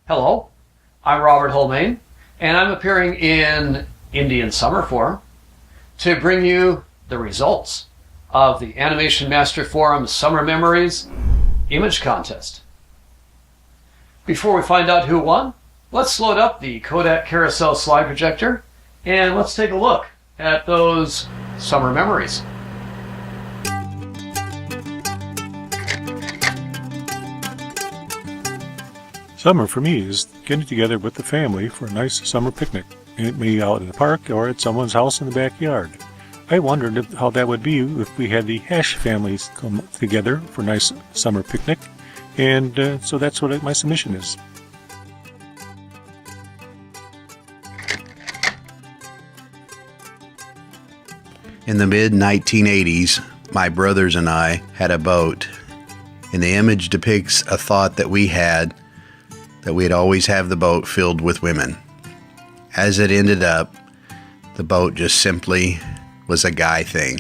Hello, I'm Robert Holmain, and I'm appearing in Indian Summer Forum to bring you the results of the Animation Master Forum Summer Memories Image Contest. Before we find out who won, let's load up the Kodak Carousel slide projector and let's take a look at those summer memories. Summer for me is getting together with the family for a nice summer picnic. It may be out in the park or at someone's house in the backyard. I wondered how that would be if we had the Hash families come together for a nice summer picnic, and so that's what my submission is. In the mid-1980s, my brothers and I had a boat, and the image depicts a thought that we had that we'd always have the boat filled with women. As it ended up, the boat just simply was a guy thing.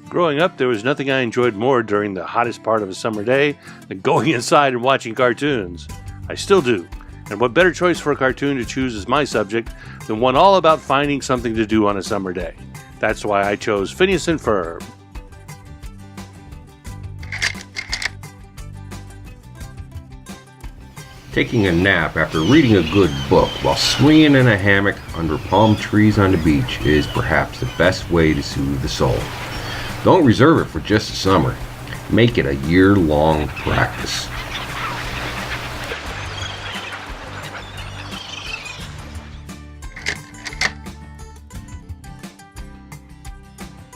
Growing up, there was nothing I enjoyed more during the hottest part of a summer day than going inside and watching cartoons. I still do. And what better choice for a cartoon to choose as my subject than one all about finding something to do on a summer day. That's why I chose Phineas and Ferb. Taking a nap after reading a good book while swinging in a hammock under palm trees on the beach is perhaps the best way to soothe the soul. Don't reserve it for just the summer. Make it a year-long practice.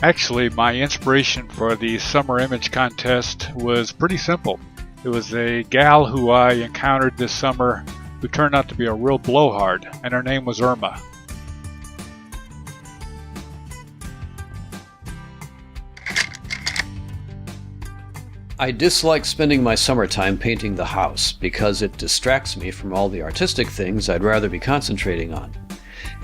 Actually, my inspiration for the summer image contest was pretty simple. It was a gal who I encountered this summer who turned out to be a real blowhard, and her name was Irma. I dislike spending my summertime painting the house because it distracts me from all the artistic things I'd rather be concentrating on.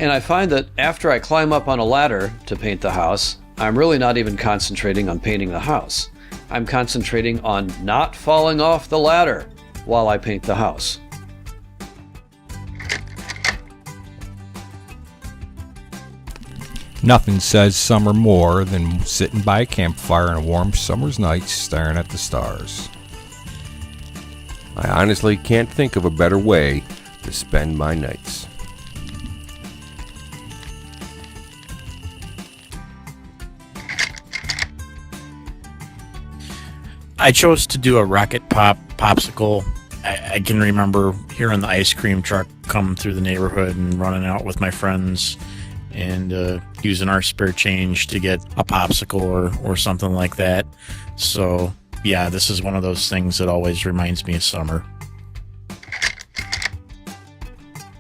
And I find that after I climb up on a ladder to paint the house, I'm really not even concentrating on painting the house. I'm concentrating on not falling off the ladder while I paint the house. Nothing says summer more than sitting by a campfire on a warm summer's night staring at the stars. I honestly can't think of a better way to spend my nights. I chose to do a rocket pop popsicle. I can remember hearing the ice cream truck come through the neighborhood and running out with my friends and using our spare change to get a popsicle or something like that. So, yeah, this is one of those things that always reminds me of summer.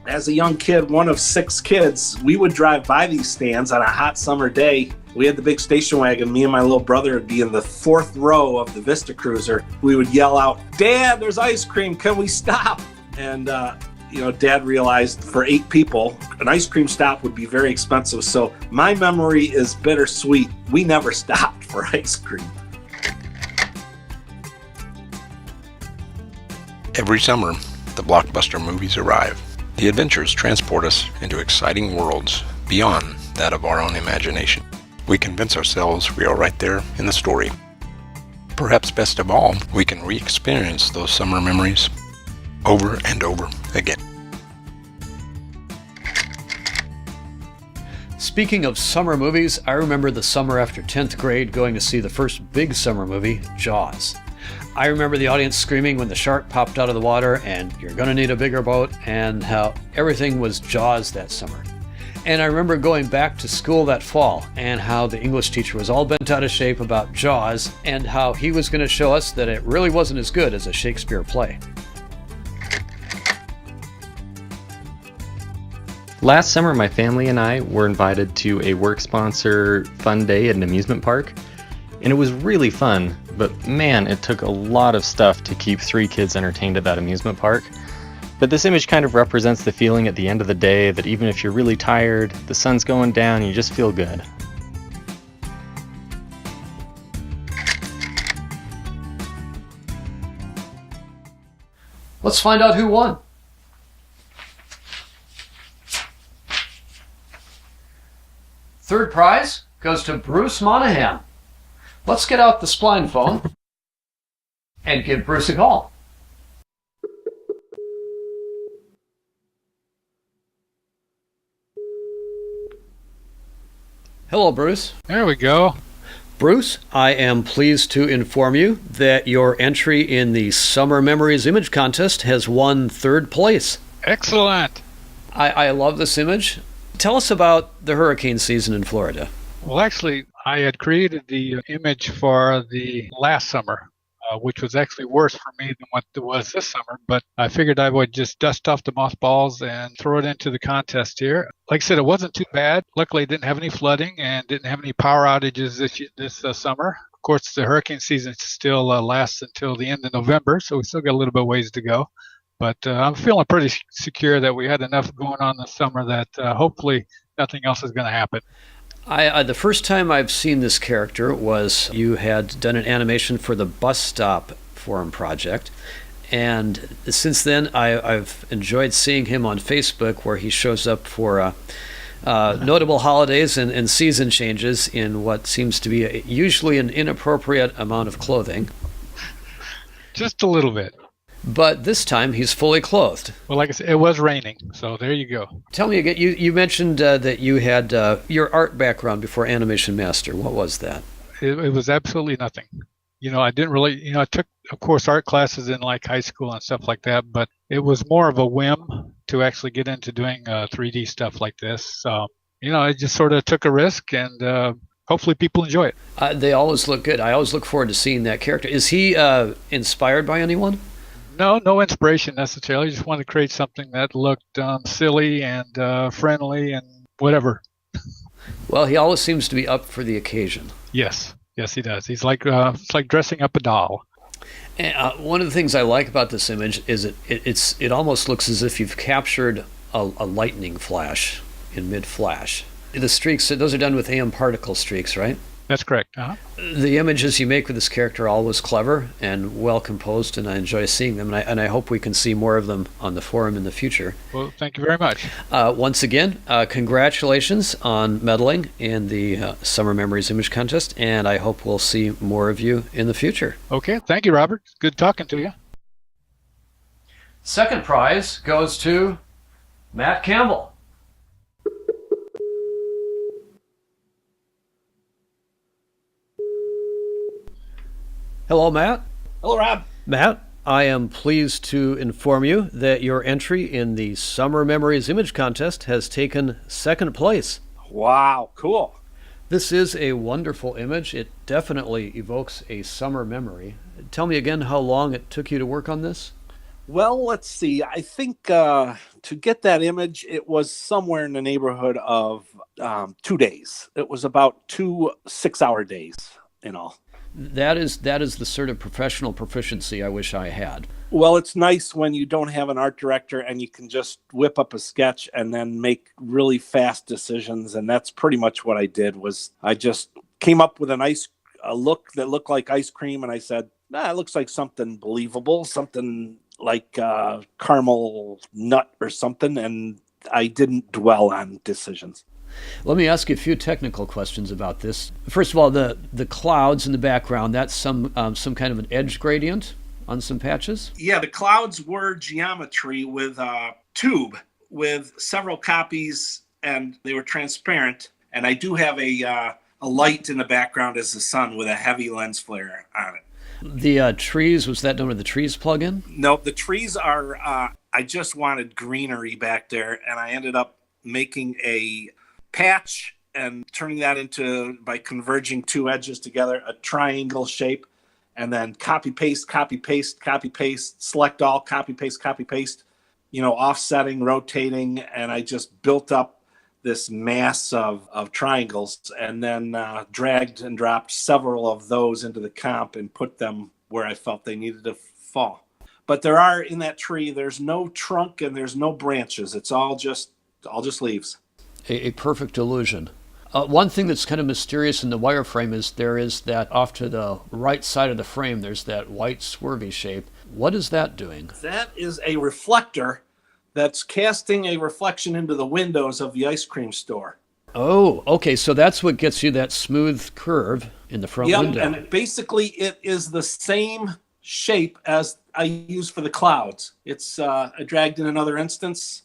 As a young kid, one of 6 kids, we would drive by these stands on a hot summer day. We had the big station wagon. Me and my little brother would be in the 4th row of the Vista Cruiser. We would yell out, "Dad, there's ice cream. Can we stop?" And, Dad realized for 8 people, an ice cream stop would be very expensive. So my memory is bittersweet. We never stopped for ice cream. Every summer, the blockbuster movies arrive. The adventures transport us into exciting worlds beyond that of our own imagination. We convince ourselves we are right there in the story. Perhaps best of all, we can re-experience those summer memories over and over again. Speaking of summer movies, I remember the summer after 10th grade going to see the first big summer movie, Jaws. I remember the audience screaming when the shark popped out of the water and "You're gonna need a bigger boat," and how everything was Jaws that summer. And I remember going back to school that fall and how the English teacher was all bent out of shape about Jaws and how he was going to show us that it really wasn't as good as a Shakespeare play. Last summer, my family and I were invited to a work sponsor fun day at an amusement park, and it was really fun, but man, it took a lot of stuff to keep 3 kids entertained at that amusement park. But this image kind of represents the feeling at the end of the day that even if you're really tired, the sun's going down, you just feel good. Let's find out who won. Third prize goes to Bruce Monahan. Let's get out the spline phone and give Bruce a call. Hello, Bruce. There we go. Bruce, I am pleased to inform you that your entry in the Summer Memories Image Contest has won third place. Excellent. I love this image. Tell us about the hurricane season in Florida. Well, actually, I had created the image for the last summer, which was actually worse for me than what it was this summer, but I figured I would just dust off the mothballs and throw it into the contest here. Like I said, it wasn't too bad. Luckily, it didn't have any flooding and didn't have any power outages this summer. Of course, the hurricane season still lasts until the end of November, so we still got a little bit of ways to go. But I'm feeling pretty secure that we had enough going on this summer that hopefully nothing else is going to happen. The first time I've seen this character was you had done an animation for the Bus Stop Forum project. And since then, I've enjoyed seeing him on Facebook where he shows up for notable holidays and season changes in what seems to be usually an inappropriate amount of clothing. Just a little bit. But this time he's fully clothed. Well, like I said, it was raining, so there you go. Tell me again, you mentioned that you had your art background before Animation Master. What was that? It was absolutely nothing. I didn't really, I took, of course, art classes in like high school and stuff like that, but it was more of a whim to actually get into doing 3D stuff like this. So, I just sort of took a risk and hopefully people enjoy it. They always look good. I always look forward to seeing that character. Is he inspired by anyone? No inspiration necessarily. Just wanted to create something that looked silly and friendly and whatever. Well, he always seems to be up for the occasion. Yes, he does. He's like it's like dressing up a doll. And, one of the things I like about this image is it almost looks as if you've captured a lightning flash in mid-flash. The streaks, those are done with AM particle streaks, right? That's correct. Uh-huh. The images you make with this character are always clever and well composed, and I enjoy seeing them, and I hope we can see more of them on the forum in the future. Well, thank you very much. Once again, congratulations on medaling in the Summer Memories Image Contest, and I hope we'll see more of you in the future. Okay, thank you, Robert. Good talking to you. Second prize goes to Matt Campbell. Hello, Matt. Hello, Rob. Matt, I am pleased to inform you that your entry in the Summer Memories Image Contest has taken second place. Wow, cool. This is a wonderful image. It definitely evokes a summer memory. Tell me again how long it took you to work on this? Well, let's see. I think to get that image, it was somewhere in the neighborhood of 2 days. It was about 2 6-hour days in all. That is the sort of professional proficiency I wish I had. Well, it's nice when you don't have an art director and you can just whip up a sketch and then make really fast decisions. And that's pretty much what I did. Was I just came up with a look that looked like ice cream, and I said, it looks like something believable, something like caramel nut or something. And I didn't dwell on decisions. Let me ask you a few technical questions about this. First of all, the clouds in the background, that's some kind of an edge gradient on some patches? Yeah, the clouds were geometry with a tube with several copies, and they were transparent. And I do have a light in the background as the sun with a heavy lens flare on it. The trees, was that done with the trees plug-in? No, the trees are, I just wanted greenery back there, and I ended up making a patch and turning that into, by converging two edges together, a triangle shape, and then copy paste, select all, copy paste, offsetting, rotating, and I just built up this mass of triangles, and then dragged and dropped several of those into the comp and put them where I felt they needed to fall. But there are, in that tree, there's no trunk and there's no branches. It's all just leaves. A perfect illusion. One thing that's kind of mysterious in the wireframe is there is that off to the right side of the frame, there's that white swervy shape. What is that doing? That is a reflector that's casting a reflection into the windows of the ice cream store. Oh, okay. So that's what gets you that smooth curve in the front window. And basically it is the same shape as I use for the clouds. It's I dragged in another instance.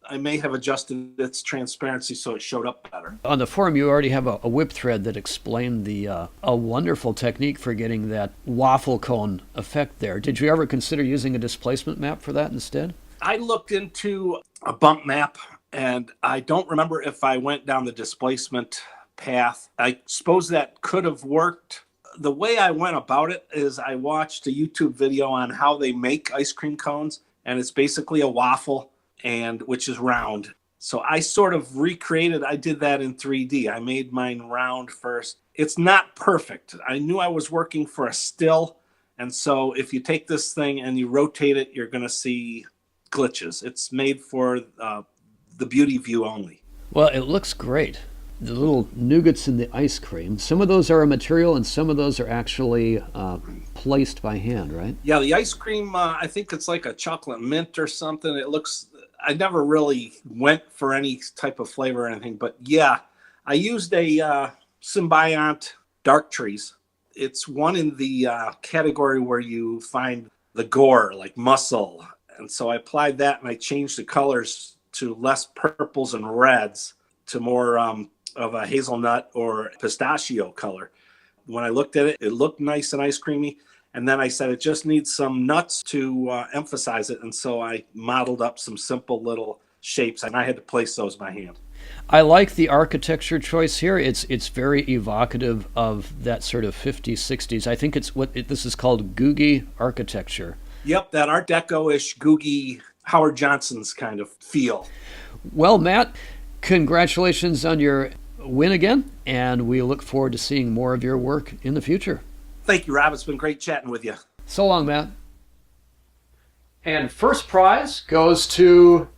I may have adjusted its transparency so it showed up better. On the forum, you already have a whip thread that explained a wonderful technique for getting that waffle cone effect there. Did you ever consider using a displacement map for that instead? I looked into a bump map, and I don't remember if I went down the displacement path. I suppose that could have worked. The way I went about it is I watched a YouTube video on how they make ice cream cones, and it's basically a waffle, and which is round. So I sort of recreated, I did that in 3D. I made mine round first. It's not perfect. I knew I was working for a still, and so if you take this thing and you rotate it, you're going to see glitches. It's made for the beauty view only. Well, it looks great. The little nougats in the ice cream, some of those are a material and some of those are actually placed by hand, right? Yeah, the ice cream, I think it's like a chocolate mint or something. It looks, I never really went for any type of flavor or anything, but yeah, I used a Symbiont Dark Trees. It's one in the category where you find the gore, like muscle. And so I applied that and I changed the colors to less purples and reds to more of a hazelnut or pistachio color. When I looked at it, it looked nice and ice creamy. And then I said, it just needs some nuts to emphasize it. And so I modeled up some simple little shapes and I had to place those by hand. I like the architecture choice here. It's very evocative of that sort of 50s, 60s. I think this is called Googie architecture. Yep, that Art Deco-ish, Googie, Howard Johnson's kind of feel. Well, Matt, congratulations on your win again, and we look forward to seeing more of your work in the future. Thank you, Rob. It's been great chatting with you. So long, Matt. And first prize goes to...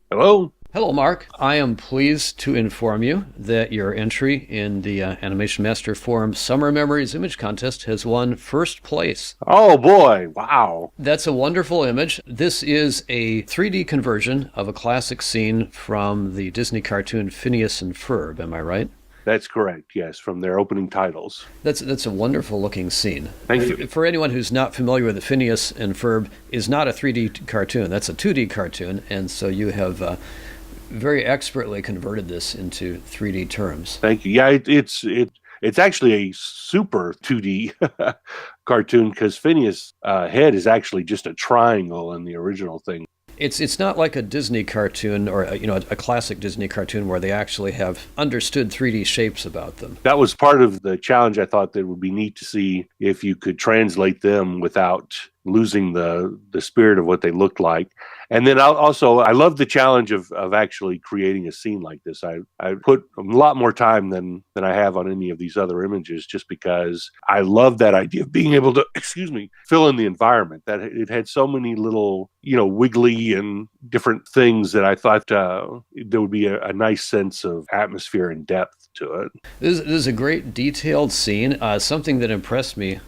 Hello? Hello, Mark. I am pleased to inform you that your entry in the Animation Master Forum Summer Memories Image Contest has won first place. Oh boy, wow. That's a wonderful image. This is a 3D conversion of a classic scene from the Disney cartoon Phineas and Ferb, am I right? That's correct, yes, from their opening titles. That's a wonderful looking scene. Thank you. For anyone who's not familiar with the Phineas and Ferb, is not a 3D cartoon. That's a 2D cartoon, and so you have very expertly converted this into 3D terms. Thank you. Yeah, it's actually a super 2D cartoon because Phineas' head is actually just a triangle in the original thing. It's not like a Disney cartoon or a classic Disney cartoon where they actually have understood 3D shapes about them. That was part of the challenge. I thought that it would be neat to see if you could translate them without losing the spirit of what they looked like. And then I love the challenge of actually creating a scene like this. I put a lot more time than I have on any of these other images just because I love that idea of being able to, fill in the environment. That it had so many little, wiggly and different things that I thought there would be a nice sense of atmosphere and depth to it. This is a great detailed scene. Something that impressed me,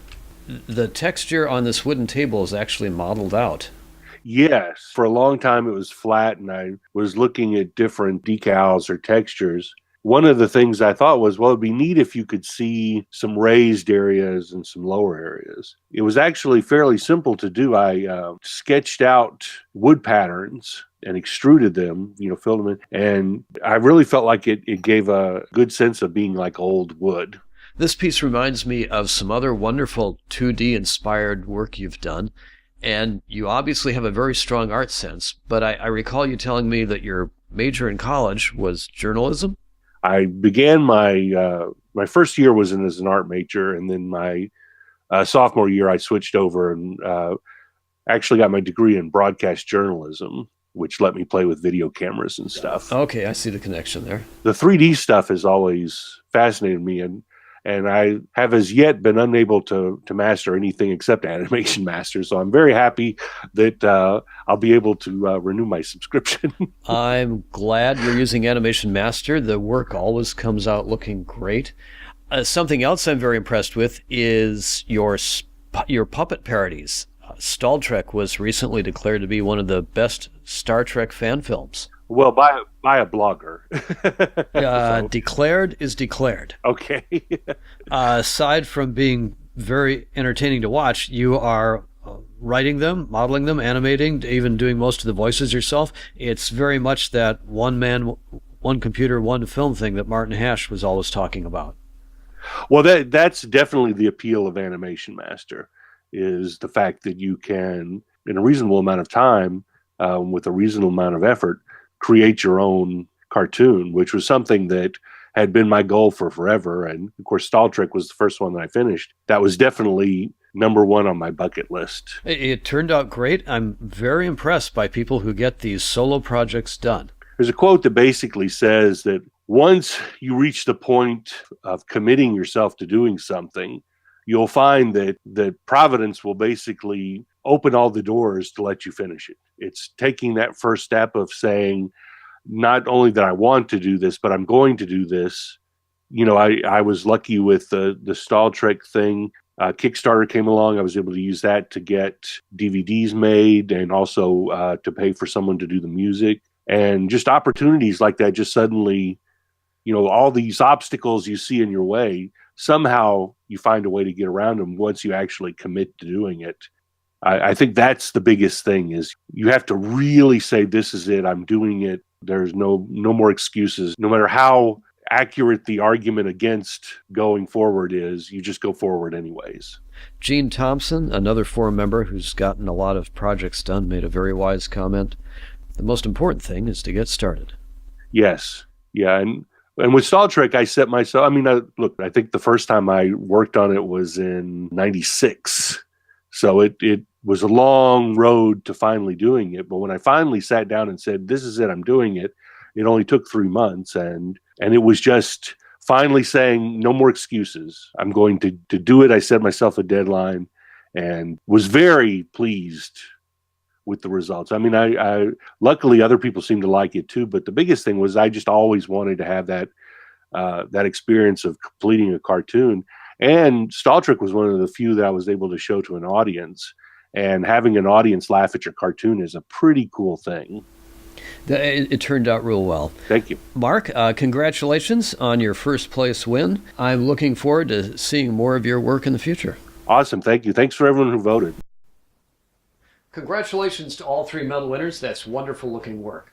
the texture on this wooden table is actually modeled out. Yes, for a long time it was flat and I was looking at different decals or textures. One of the things I thought was, well, it'd be neat if you could see some raised areas and some lower areas. It was actually fairly simple to do. I sketched out wood patterns and extruded them, filled them in. And I really felt like it gave a good sense of being like old wood. This piece reminds me of some other wonderful 2D inspired work you've done. And you obviously have a very strong art sense, but I recall you telling me that your major in college was journalism. I began my first year was as an art major, and then my sophomore year I switched over and actually got my degree in broadcast journalism, which let me play with video cameras and stuff. Okay, I see the connection there. The 3D stuff has always fascinated me, and and I have as yet been unable to master anything except Animation Master. So I'm very happy that I'll be able to renew my subscription. I'm glad you're using Animation Master. The work always comes out looking great. Something else I'm very impressed with is your puppet parodies. Star Trek was recently declared to be one of the best Star Trek fan films. Well, by a blogger. So. Declared is declared. Okay. Aside from being very entertaining to watch, you are writing them, modeling them, animating, even doing most of the voices yourself. It's very much that one man, one computer, one film thing that Martin Hash was always talking about. Well, that's definitely the appeal of Animation Master, is the fact that you can, in a reasonable amount of time, with a reasonable amount of effort, create your own cartoon, which was something that had been my goal for forever. And of course, Star Trek was the first one that I finished. That was definitely number one on my bucket list. It turned out great. I'm very impressed by people who get these solo projects done. There's a quote that basically says that once you reach the point of committing yourself to doing something, you'll find that Providence will basically open all the doors to let you finish it. It's taking that first step of saying, not only that I want to do this, but I'm going to do this. You know, I was lucky with the Star Trek thing. Kickstarter came along. I was able to use that to get DVDs made and also to pay for someone to do the music. And just opportunities like that, just suddenly, you know, all these obstacles you see in your way, somehow you find a way to get around them once you actually commit to doing it. I think that's the biggest thing, is you have to really say, this is it, I'm doing it. There's no more excuses. No matter how accurate the argument against going forward is, you just go forward anyways. Gene Thompson, another forum member who's gotten a lot of projects done, made a very wise comment. The most important thing is to get started. Yes. Yeah. And with Star Trek, I set myself, look, I think the first time I worked on it was in 96. So it was a long road to finally doing it. But when I finally sat down and said, this is it, I'm doing it, it only took 3 months. And it was just finally saying, no more excuses. I'm going to do it. I set myself a deadline and was very pleased with the results. I mean, I luckily other people seem to like it too, but the biggest thing was I just always wanted to have that experience of completing a cartoon. And Star Trek was one of the few that I was able to show to an audience, and having an audience laugh at your cartoon is a pretty cool thing. It turned out real well. Thank you. Mark, congratulations on your first place win. I'm looking forward to seeing more of your work in the future. Awesome. Thank you. Thanks for everyone who voted. Congratulations to all 3 medal winners. That's wonderful looking work.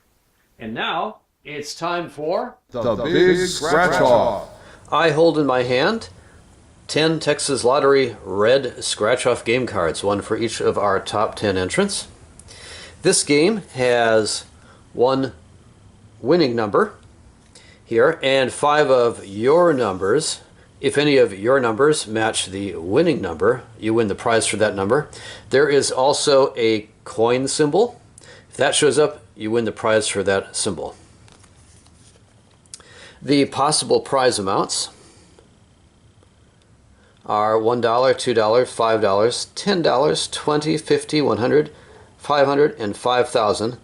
And now it's time for the Big Scratch Off. I hold in my hand 10 Texas Lottery red scratch-off game cards, one for each of our top 10 entrants. This game has 1 winning number here and 5 of your numbers. If any of your numbers match the winning number, you win the prize for that number. There is also a coin symbol. If that shows up, you win the prize for that symbol. The possible prize amounts are $1, $2, $5, $10, $20, $50, $100, $500, and $5,000.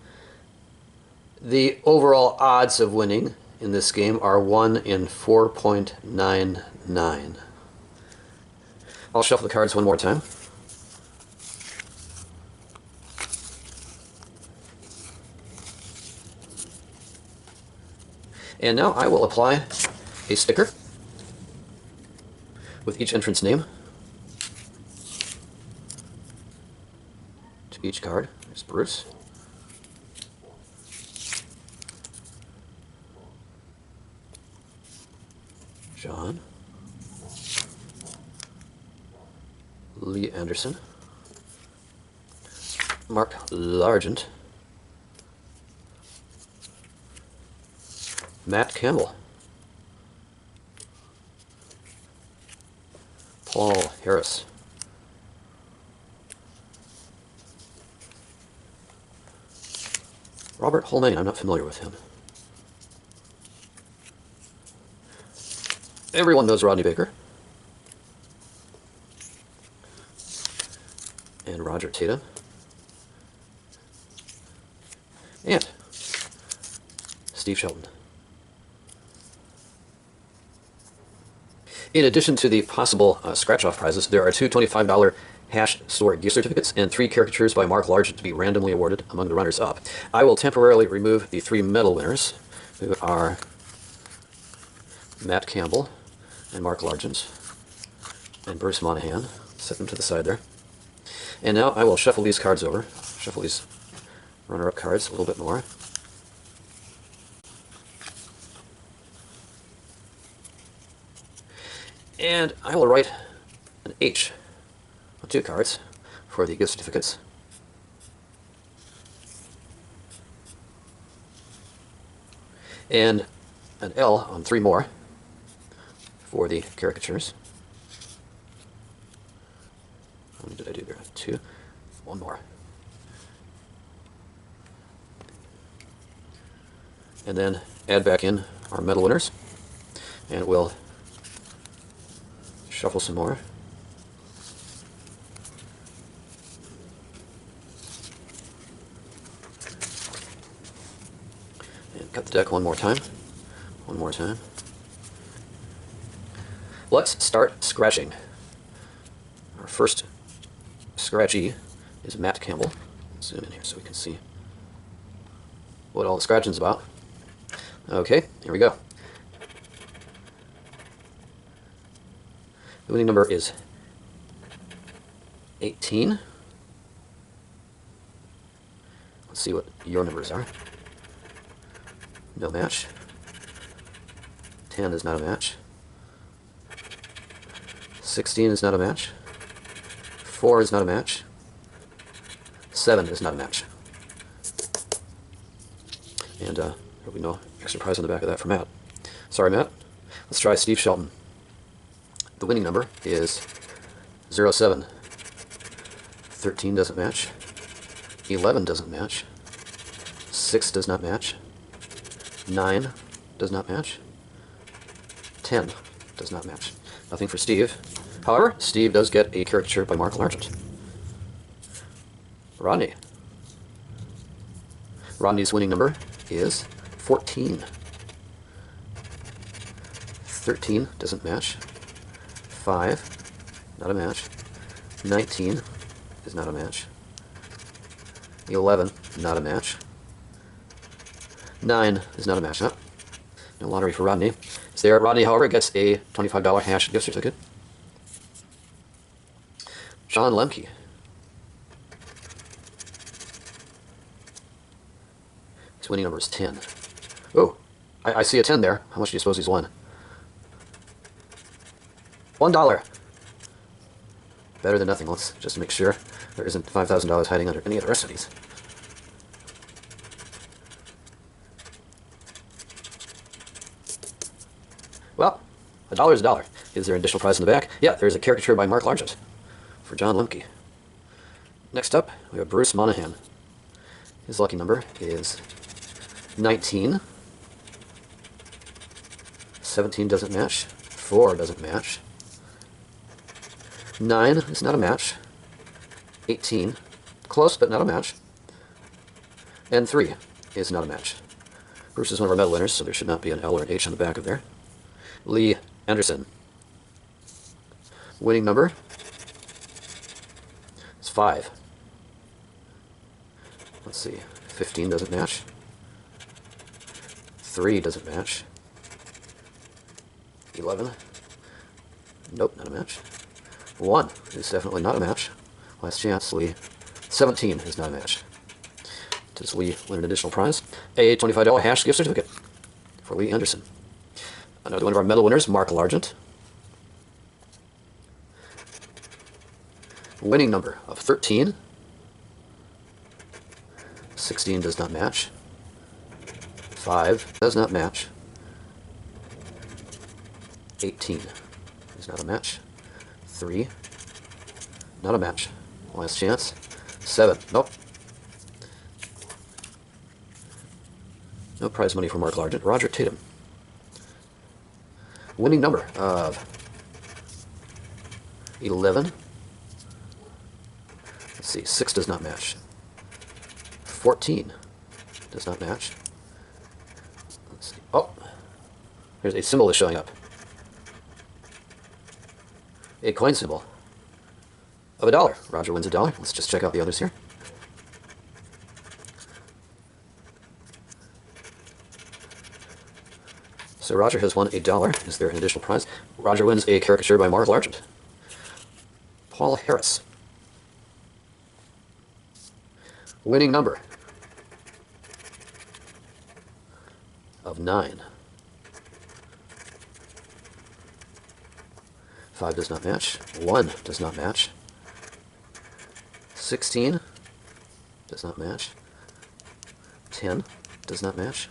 The overall odds of winning in this game are 1 in 4.99. I'll shuffle the cards one more time. And now I will apply a sticker with each entrant's name to each card. There's Bruce. John. Lee Anderson. Mark Largent. Matt Campbell. Paul Harris. Robert Holman, I'm not familiar with him. Everyone knows Rodney Baker. and Roger Tatum. And Steve Shelton. In addition to the possible scratch-off prizes, there are two $25 Hash Store gift certificates and 3 caricatures by Mark Largent to be randomly awarded among the runners-up. I will temporarily remove the 3 medal winners, who are Matt Campbell and Mark Largent and Bruce Monahan. Set them to the side there. And now I will shuffle these cards over, shuffle these runner-up cards a little bit more. And I will write an H on 2 cards for the gift certificates. And an L on 3 more for the caricatures. How many did I do there? 2. 1 more. And then add back in our medal winners. And we'll shuffle some more. And cut the deck one more time. One more time. Let's start scratching. Our first scratchy is Matt Campbell. Zoom in here so we can see what all the scratching's about. Okay, here we go. The winning number is 18. Let's see what your numbers are. No match. 10 is not a match. 16 is not a match. 4 is not a match. 7 is not a match. And there'll be no extra prize on the back of that for Matt. Sorry, Matt. Let's try Steve Shelton. The winning number is 07. 13 doesn't match. 11 doesn't match. 6 does not match. 9 does not match. 10 does not match. Nothing for Steve. However, Steve does get a caricature by Mark Largent. Rodney. Rodney's winning number is 14. 13 doesn't match. 5, not a match. 19 is not a match. 11, not a match. 9 is not a match. No lottery for Rodney. Is there? Rodney, however, gets a $25 Hash gift certificate. John Lemke. His winning number is 10. Oh, I see a 10 there. How much do you suppose he's won? $1. Better than nothing. Let's just make sure there isn't $5,000 hiding under any of the rest of these. Well, $1 is $1. Is there an additional prize in the back? Yeah, there's a caricature by Mark Largent for John Lemke. Next up, we have Bruce Monahan. His lucky number is 19. 17 doesn't match. 4 doesn't match. 9 is not a match. 18, close but not a match. And 3 is not a match. Bruce is one of our medal winners, so there should not be an L or an H on the back of there. Lee Anderson. Winning number is 5. Let's see, 15 doesn't match. 3 doesn't match. 11. Nope, not a match. 1 is definitely not a match. Last chance, Lee. 17 is not a match. Does Lee win an additional prize? A $25 Hash gift certificate for Lee Anderson. Another one of our medal winners, Mark Largent. Winning number of 13. 16 does not match. 5 does not match. 18 is not a match. 3, not a match. Last chance. 7, nope. No prize money for Mark Largent. Roger Tatum. Winning number of 11. Let's see, 6 does not match. 14 does not match. Let's see. Oh, there's a symbol is showing up. A coin symbol of $1. Roger wins $1. Let's just check out the others here. So Roger has won $1. Is there an additional prize? Roger wins a caricature by Mark Largent. Paul Harris. Winning number of 9. 5 does not match. 1 does not match. 16 does not match. 10 does not match.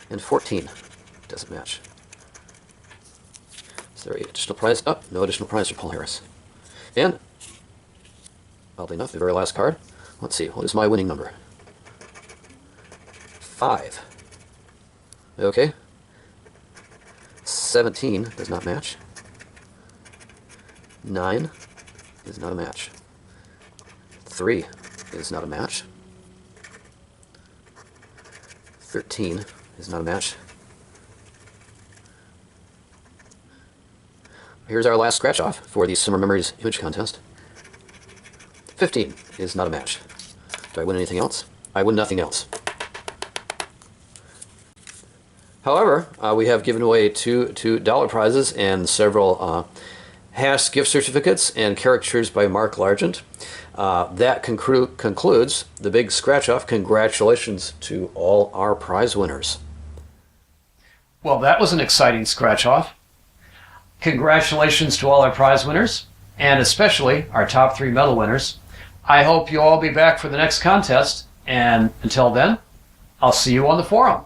And 14 doesn't match. Is there an additional prize? Oh, no additional prize for Paul Harris. And, oddly enough, the very last card. Let's see, what is my winning number? 5. Okay. 17 does not match. 9 is not a match. 3 is not a match. 13 is not a match. Here's our last scratch off for the Summer Memories image contest. 15 is not a match. Do I win anything else? I win nothing else. However, we have given away two $2 prizes and several Hash gift certificates and caricatures by Mark Largent. That concludes the big scratch off. Congratulations to all our prize winners. Well, that was an exciting scratch off. Congratulations to all our prize winners, and especially our top 3 medal winners. I hope you'll all be back for the next contest, and until then, I'll see you on the forum.